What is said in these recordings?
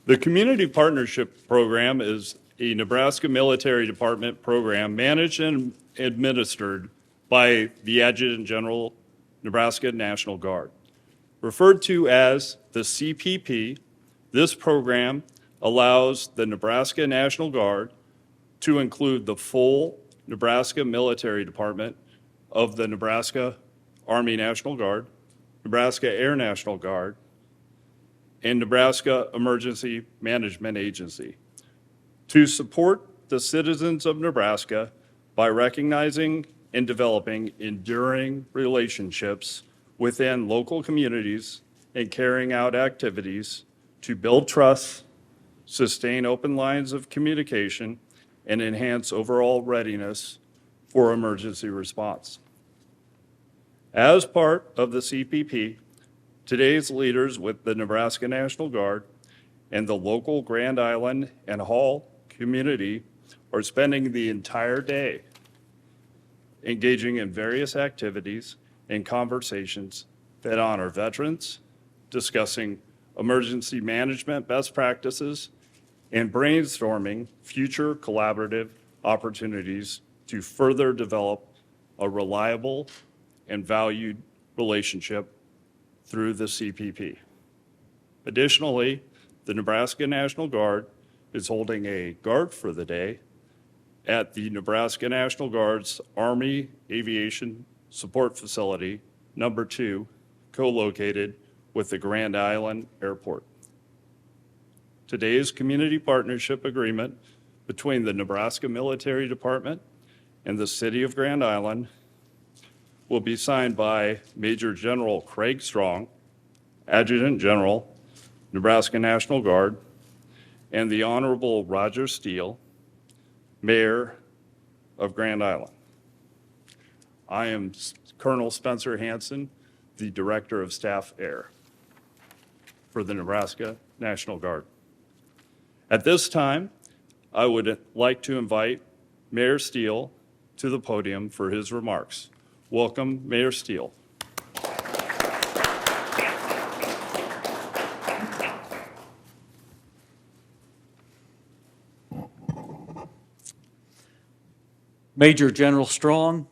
The Community Partnership Program is a Nebraska Military Department program managed and administered by the Adjutant General, Nebraska National Guard. Referred to as the CPP, this program allows the Nebraska National Guard to include the full Nebraska Military Department of the Nebraska Army National Guard, Nebraska Air National Guard, and Nebraska Emergency Management Agency to support the citizens of Nebraska by recognizing and developing enduring relationships within local communities and carrying out activities to build trust, sustain open lines of communication, and enhance overall readiness for emergency response. As part of the CPP, today's leaders with the Nebraska National Guard and the local Grand Island and Hall community are spending the entire day engaging in various activities and conversations that honor veterans, discussing emergency management best practices, and brainstorming future collaborative opportunities to further develop a reliable and valued relationship through the CPP. Additionally, the Nebraska National Guard is holding a Guard for the Day at the Nebraska National Guard's Army Aviation Support Facility, number 2, co-located with the Grand Island Airport. Today's community partnership agreement between the Nebraska Military Department and the City of Grand Island will be signed by Major General Craig Strong, Adjutant General, Nebraska National Guard, and the Honorable Roger Steele, Mayor of Grand Island. I am Colonel Spencer Hansen, the Director of Staff Air for the Nebraska National Guard. At this time, I would like to invite Mayor Steele to the podium for his remarks. Welcome, Mayor Steele. Major General Strong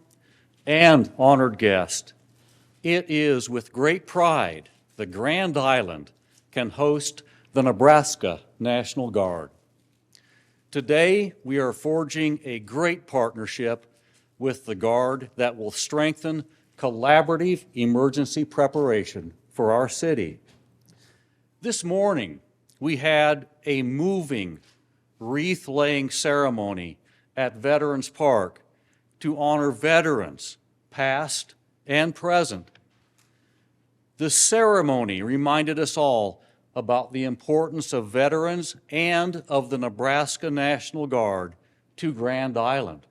and honored guest, it is with great pride the Grand Island can host the Nebraska National Guard. Today, we are forging a great partnership with the Guard that will strengthen collaborative emergency preparation for our city. This morning, we had a moving wreath-laying ceremony at Veterans Park to honor veterans, past and present. The ceremony reminded us all about the importance of veterans and of the Nebraska National Guard to Grand Island.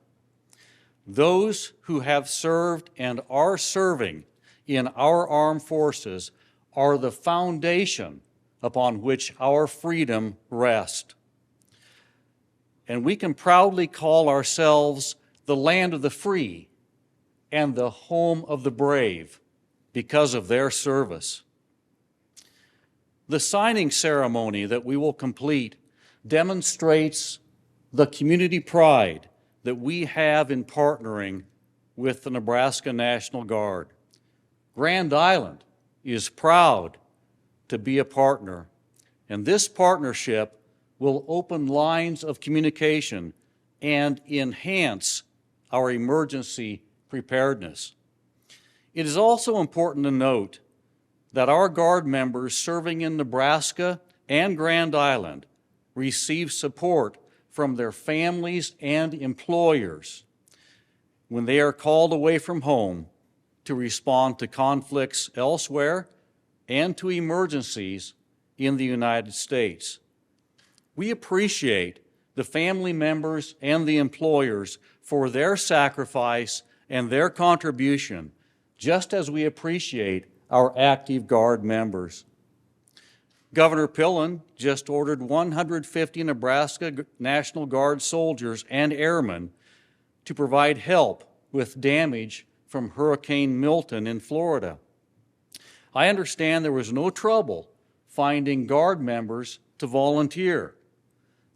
Those who have served and are serving in our armed forces are the foundation upon which our freedom rests. And we can proudly call ourselves the land of the free and the home of the brave because of their service. The signing ceremony that we will complete demonstrates the community pride that we have in partnering with the Nebraska National Guard. Grand Island is proud to be a partner, and this partnership will open lines of communication and enhance our emergency preparedness. It is also important to note that our Guard members serving in Nebraska and Grand Island receive support from their families and employers when they are called away from home to respond to conflicts elsewhere and to emergencies in the United States. We appreciate the family members and the employers for their sacrifice and their contribution, just as we appreciate our active Guard members. Governor Pillen just ordered 150 Nebraska National Guard soldiers and airmen to provide help with damage from Hurricane Milton in Florida. I understand there was no trouble finding Guard members to volunteer.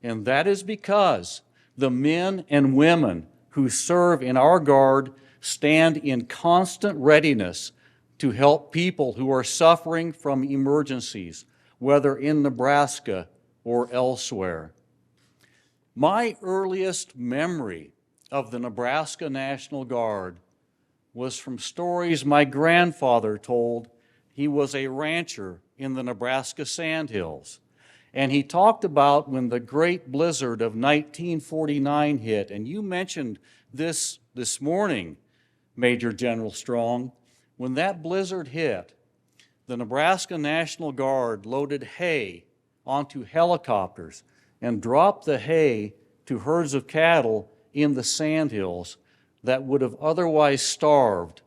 And that is because the men and women who serve in our Guard stand in constant readiness to help people who are suffering from emergencies, whether in Nebraska or elsewhere. My earliest memory of the Nebraska National Guard was from stories my grandfather told. He was a rancher in the Nebraska Sandhills. And he talked about when the great blizzard of 1949 hit, and you mentioned this morning, Major General Strong. When that blizzard hit, the Nebraska National Guard loaded hay onto helicopters and dropped the hay to herds of cattle in the Sandhills that would have otherwise starved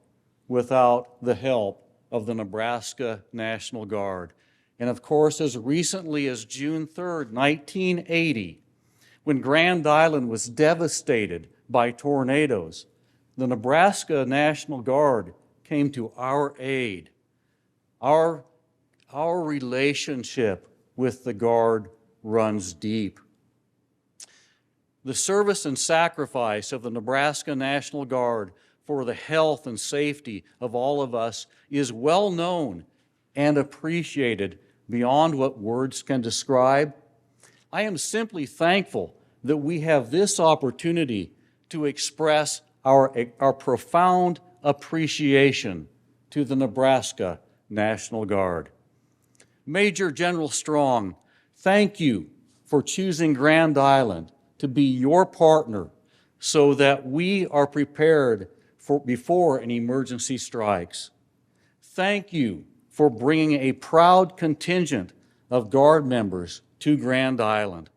without the help of the Nebraska National Guard. And of course, as recently as June 3rd, 1980, when Grand Island was devastated by tornadoes, the Nebraska National Guard came to our aid. Our relationship with the Guard runs deep. The service and sacrifice of the Nebraska National Guard for the health and safety of all of us is well known and appreciated beyond what words can describe. I am simply thankful that we have this opportunity to express our profound appreciation to the Nebraska National Guard. Major General Strong, thank you for choosing Grand Island to be your partner so that we are prepared before an emergency strikes. Thank you for bringing a proud contingent of Guard members to Grand Island.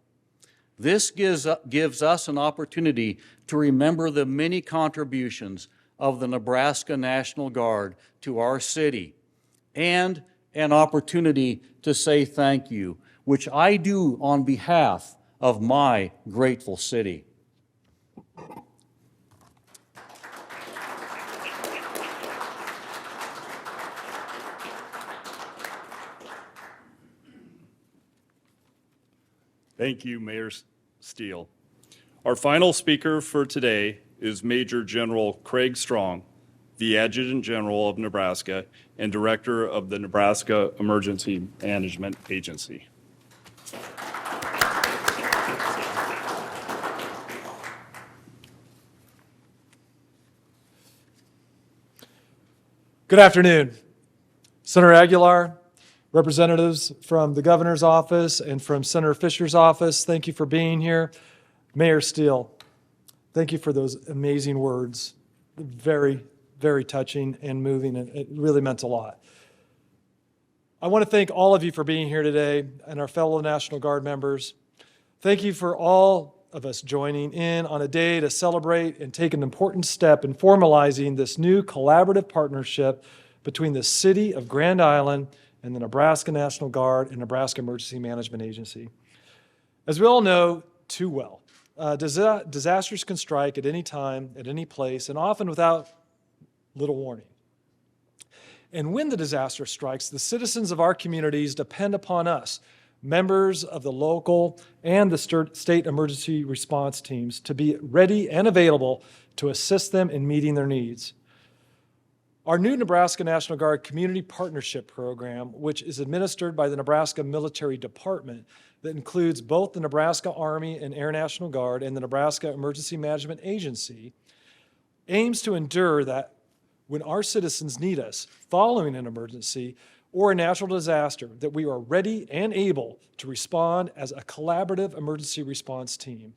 This gives us an opportunity to remember the many contributions of the Nebraska National Guard to our city, and an opportunity to say thank you, which I do on behalf of my grateful city. Thank you, Mayor Steele. Our final speaker for today is Major General Craig Strong, the Adjutant General of Nebraska and Director of the Nebraska Emergency Management Agency. Good afternoon. Senator Aguilar, representatives from the governor's office and from Senator Fisher's office, thank you for being here. Mayor Steele, thank you for those amazing words. Very, very touching and moving, and it really meant a lot. I want to thank all of you for being here today and our fellow National Guard members. Thank you for all of us joining in on a day to celebrate and take an important step in formalizing this new collaborative partnership between the city of Grand Island and the Nebraska National Guard and Nebraska Emergency Management Agency. As we all know too well, disasters can strike at any time, at any place, and often without little warning. And when the disaster strikes, the citizens of our communities depend upon us, members of the local and the state emergency response teams, to be ready and available to assist them in meeting their needs. Our new Nebraska National Guard Community Partnership Program, which is administered by the Nebraska Military Department, that includes both the Nebraska Army and Air National Guard and the Nebraska Emergency Management Agency, aims to ensure that when our citizens need us following an emergency or a natural disaster, that we are ready and able to respond as a collaborative emergency response team.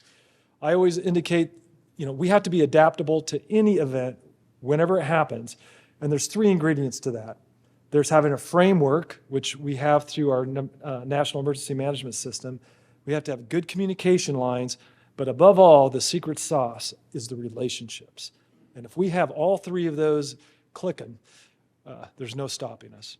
I always indicate, we have to be adaptable to any event whenever it happens, and there's three ingredients to that. There's having a framework, which we have through our National Emergency Management System. We have to have good communication lines, but above all, the secret sauce is the relationships. And if we have all three of those clicking, there's no stopping us.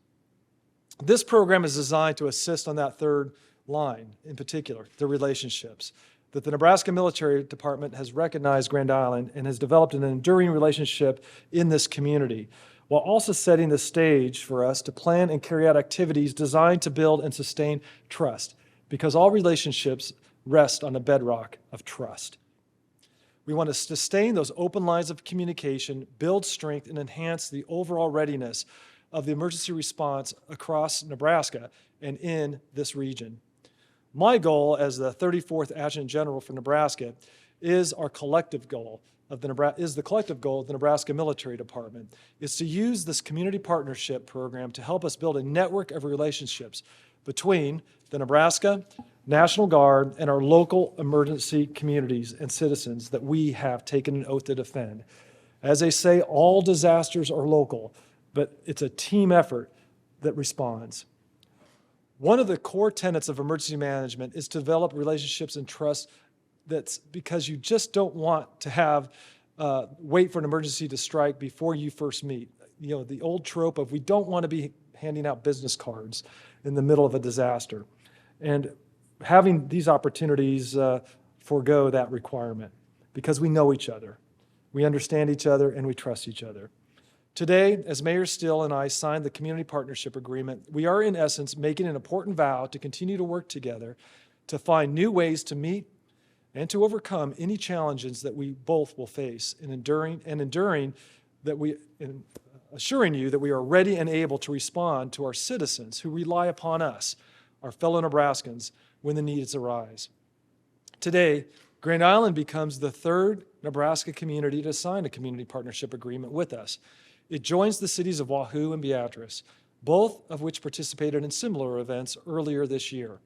This program is designed to assist on that third line, in particular, the relationships. That the Nebraska Military Department has recognized Grand Island and has developed an enduring relationship in this community. while also setting the stage for us to plan and carry out activities designed to build and sustain trust, because all relationships rest on a bedrock of trust. We want to sustain those open lines of communication, build strength, and enhance the overall readiness of the emergency response across Nebraska and in this region. My goal as the 34th Adjutant General for Nebraska is the collective goal of the Nebraska Military Department, is to use this community partnership program to help us build a network of relationships between the Nebraska National Guard and our local emergency communities and citizens that we have taken an oath to defend. As they say, all disasters are local, but it's a team effort that responds. One of the core tenets of emergency management is to develop relationships and trust. That's because you just don't want to have wait for an emergency to strike before you first meet. You know, the old trope of we don't want to be handing out business cards in the middle of a disaster. And having these opportunities forego that requirement because we know each other, we understand each other, and we trust each other. Today, as Mayor Steele and I signed the Community Partnership Agreement, we are in essence making an important vow to continue to work together to find new ways to meet and to overcome any challenges that we both will face, and assuring you that we are ready and able to respond to our citizens who rely upon us, our fellow Nebraskans, when the needs arise. Today, Grand Island becomes the third Nebraska community to sign a community partnership agreement with us. It joins the cities of Wahoo and Beatrice, both of which participated in similar events earlier this year.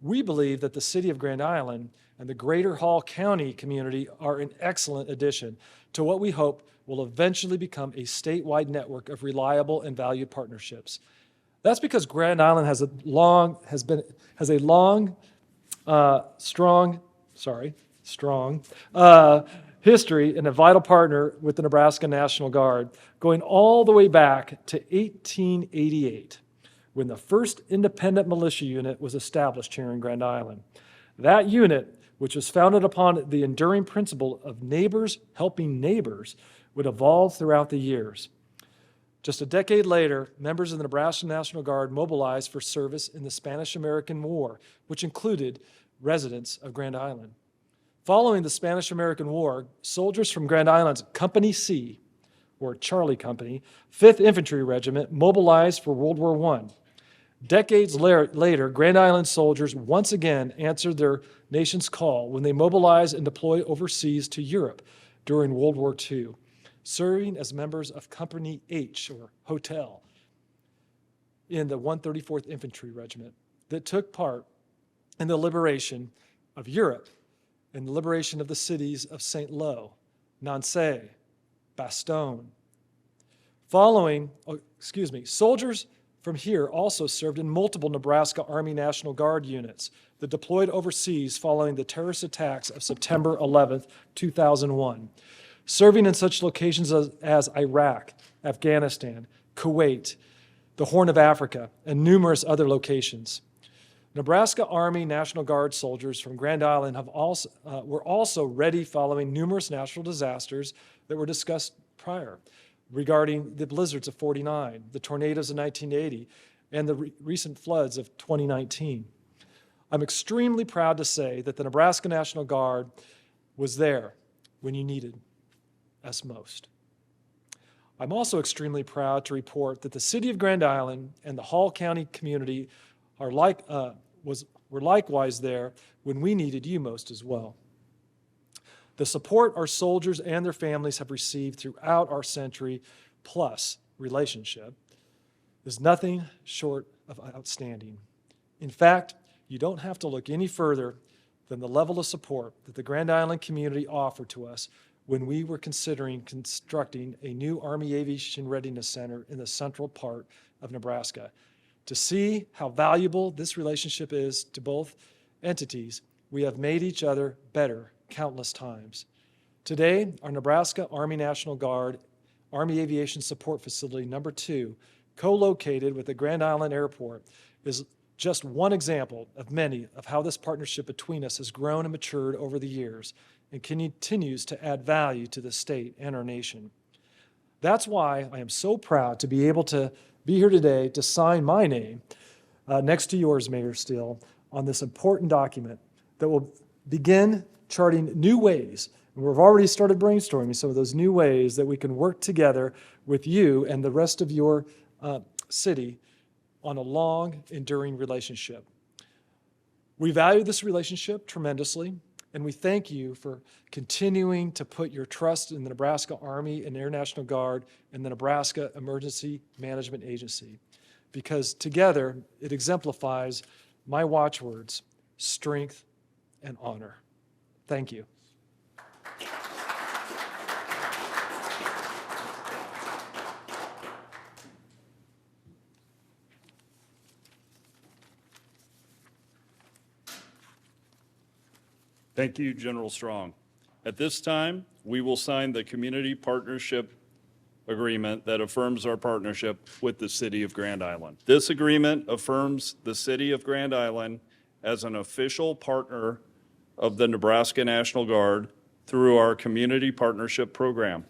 We believe that the city of Grand Island and the greater Hall County community are an excellent addition to what we hope will eventually become a statewide network of reliable and valued partnerships. That's because Grand Island has a strong history and a vital partner with the Nebraska National Guard, going all the way back to 1888, when the first independent militia unit was established here in Grand Island. That unit, which was founded upon the enduring principle of neighbors helping neighbors, would evolve throughout the years. Just a decade later, members of the Nebraska National Guard mobilized for service in the Spanish-American War, which included residents of Grand Island. Following the Spanish-American War, soldiers from Grand Island's Company C, or Charlie Company, 5th Infantry Regiment, mobilized for World War I. Decades later, Grand Island soldiers once again answered their nation's call when they mobilized and deployed overseas to Europe during World War II, serving as members of Company H, or Hotel, in the 134th Infantry Regiment that took part in the liberation of Europe and the liberation of the cities of St. Lo, Nancy, Bastogne. Soldiers from here also served in multiple Nebraska Army National Guard units that deployed overseas following the terrorist attacks of September 11th, 2001, serving in such locations as Iraq, Afghanistan, Kuwait, the Horn of Africa, and numerous other locations. Nebraska Army National Guard soldiers from Grand Island were also ready following numerous natural disasters that were discussed prior, regarding the blizzards of '49, the tornadoes of 1980, and the recent floods of 2019. I'm extremely proud to say that the Nebraska National Guard was there when you needed us most. I'm also extremely proud to report that the city of Grand Island and the Hall County community were likewise there when we needed you most as well. The support our soldiers and their families have received throughout our century-plus relationship is nothing short of outstanding. In fact, you don't have to look any further than the level of support that the Grand Island community offered to us when we were considering constructing a new Army Aviation Readiness Center in the central part of Nebraska. To see how valuable this relationship is to both entities, we have made each other better countless times. Today, our Nebraska Army National Guard Army Aviation Support Facility number 2, co-located with the Grand Island Airport, is just one example of many of how this partnership between us has grown and matured over the years and continues to add value to the state and our nation. That's why I am so proud to be able to be here today to sign my name next to yours, Mayor Steele, on this important document that will begin charting new ways. And we've already started brainstorming some of those new ways that we can work together with you and the rest of your city on a long, enduring relationship. We value this relationship tremendously, and we thank you for continuing to put your trust in the Nebraska Army and Air National Guard and the Nebraska Emergency Management Agency, because together it exemplifies my watchwords, strength and honor. Thank you. Thank you, General Strong. At this time, we will sign the community partnership agreement that affirms our partnership with the City of Grand Island. This agreement affirms the City of Grand Island as an official partner of the Nebraska National Guard through our community partnership program.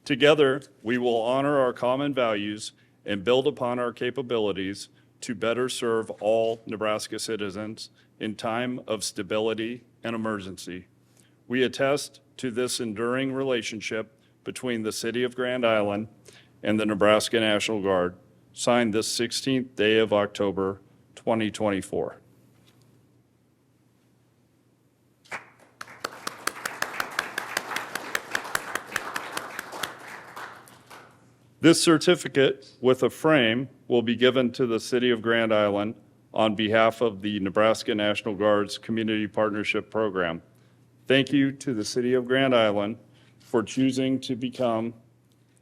Together, we will honor our common values and build upon our capabilities to better serve all Nebraska citizens in time of stability and emergency. We attest to this enduring relationship between the City of Grand Island and the Nebraska National Guard, signed this 16th day of October, 2024. This certificate with a frame will be given to the City of Grand Island on behalf of the Nebraska National Guard's Community Partnership Program. Thank you to the City of Grand Island for choosing to become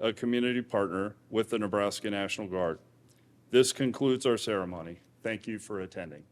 a community partner with the Nebraska National Guard. This concludes our ceremony. Thank you for attending.